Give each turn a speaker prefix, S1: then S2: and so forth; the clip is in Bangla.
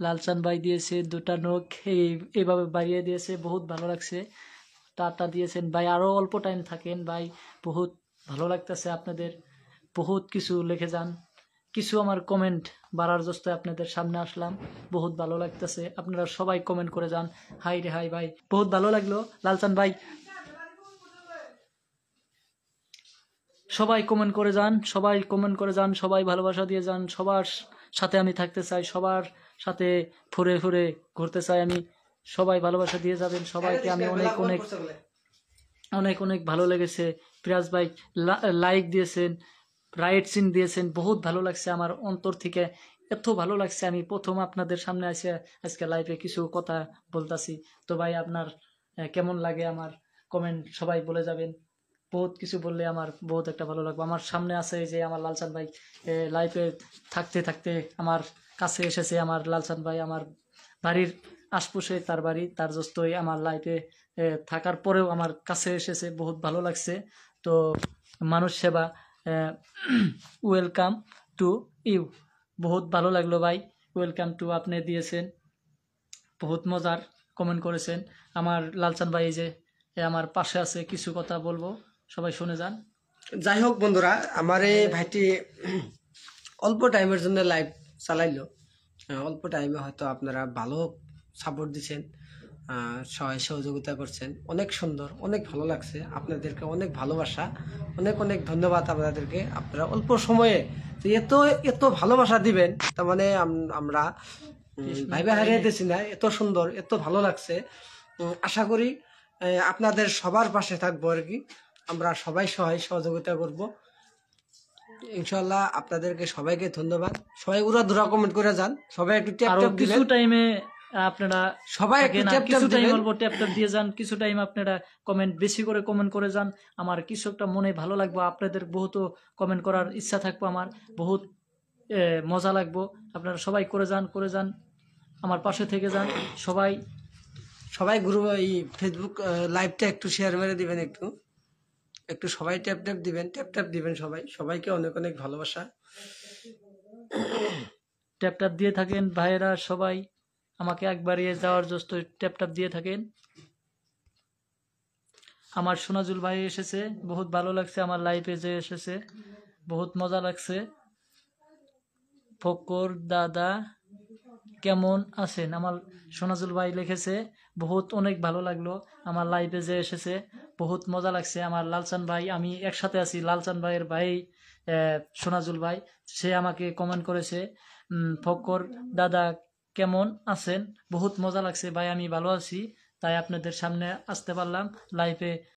S1: লালচান ভাই দিয়েছে দুটা নখ, এইভাবে বাড়িয়ে দিয়েছে, বহুত ভালো লাগছে। টাটা দিয়েছেন ভাই, আরো অল্প টাইম থাকেন ভাই, বহুত ভালো লাগতেছে আপনাদের, বহুত কিছু লিখে যান। কিছু আমার কমেন্ট বাড়ার জন্য আপনাদের সামনে আসলাম, বহুত ভালো লাগতেছে, আপনারা সবাই কমেন্ট করে যান। হাই রে হাই ভাই, বহুত ভালো লাগলো লালচান ভাই, সবাই কমেন্ট করে যান, সবাই কমেন্ট করে যান, সবাই ভালোবাসা দিয়ে যান। সবার সাথে আমি থাকতে চাই, সবার সাথে ফুরে ফুরে ঘুরতে চাই আমি। সবাই ভালোবাসা দিয়ে যাবেন সবাইকে, আমি অনেক অনেক অনেক অনেক ভালো লেগেছে। পিরাজ ভাই লাইক দিয়েছেন, রাইট সিন দিয়েছেন, বহুত ভালো লাগছে আমার অন্তর থেকে, এত ভালো লাগছে। আমি প্রথম আপনাদের সামনে আসে আজকে লাইভে কিছু কথা বলতাছি। তো ভাই আপনার কেমন লাগে আমার কমেন্ট সবাই বলে যাবেন। বহুত কিছু বললে আমার বহুত একটা ভালো লাগবে। আমার সামনে আছে যে আমার লালচান ভাই, লাইফে থাকতে থাকতে আমার কাছে এসেছে আমার লালচান ভাই, আমার বাড়ির আশপাশে তার বাড়ি, তার জন্যই আমার লাইফে থাকার পরেও আমার কাছে এসেছে, বহুত ভালো লাগছে। তো মানুষ সেবা, ওয়েলকাম টু ইউ, বহুত ভালো লাগলো ভাই, ওয়েলকাম টু আপনি দিয়েছেন, বহুত মজার কমেন্ট করেছেন। আমার লালচান ভাই এই যে আমার পাশে আছে, কিছু কথা বলবো, সবাই শুনে যান।
S2: যাই হোক বন্ধুরা, আমার এই ভাইটি অল্প টাইমের জন্য লাইভ চালাইলো। অল্প টাইমে হয়তো আপনারা ভালো সাপোর্ট দিচ্ছেন, সহায় সহযোগিতা করছেন, অনেক সুন্দর, অনেক ভালো লাগছে। আপনাদেরকে অনেক ভালোবাসা, অনেক অনেক ধন্যবাদ আপনাদেরকে। আপনারা অল্প সময়ে যে এত এত ভালোবাসা দিবেন, তার মানে আমরা ভাইবা হারিয়ে দিচ্ছি না, এত সুন্দর, এত ভালো লাগছে। আশা করি আপনাদের সবার পাশে থাকবো আর কি। আমরা সবাই সহায় সহযোগিতা করব ইনশাল্লাহ। আপনাদেরকে সবাইকে ধন্যবাদ। সবাই উড়াধুরা কমেন্ট করে যান, সবাই একটু ট্যাপ
S1: আরো
S2: ট্যাপ
S1: কিছু
S2: দিবেন,
S1: টাইমে আপনারা
S2: সবাই একটু
S1: থাকেন, আর
S2: ট্যাপ ট্যাপ
S1: কিছু টাইম
S2: দিবেন।
S1: অল্প ট্যাপ ট্যাপ দিয়ে যান, কিছু টাইম আপনারা কমেন্ট বেশি করে কমেন্ট করে যান। আমার কিছু একটা মনে ভালো লাগবে, আপনাদের বহুত কমেন্ট করার ইচ্ছা থাকবো আমার, বহুত মজা লাগবো। আপনারা সবাই করে যান, করে যান, আমার পাশে থেকে যান সবাই।
S2: সবাই গ্রুপ এই ফেসবুক লাইভটা একটু শেয়ার মেরে দিবেন, একটু একটু সবাই ট্যাপ ট্যাপ দিবেন, ট্যাপ ট্যাপ দিবেন সবাই। সবাইকে অনেক অনেক ভালোবাসা।
S1: ট্যাপ ট্যাপ দিয়ে থাকেন ভাইয়েরা, সবাই আমাকে একবারে যাওয়ার জন্য ট্যাপ ট্যাপ দিয়ে থাকেন। আমার সোনাজুল ভাই এসেছে, বহুত ভালো লাগছে আমার লাইফে যে এসেছে, বহুত মজা লাগছে। ফকর দাদা কেমন আছেন, আমার সোনাজুল ভাই লিখেছে, বহুত অনেক ভালো লাগলো আমার লাইফে যে এসেছে, বহুত মজা লাগছে। আমার লালচান ভাই, আমি একসাথে আছি, লালচান ভাইয়ের ভাই সোনাজুল ভাই, সে আমাকে কমেন্ট করেছে, ফকর দাদা কেমন আছেন, বহুত মজা লাগছে ভাই, আমি ভালো আছি, তাই আপনাদের সামনে আসতে পারলাম লাইভে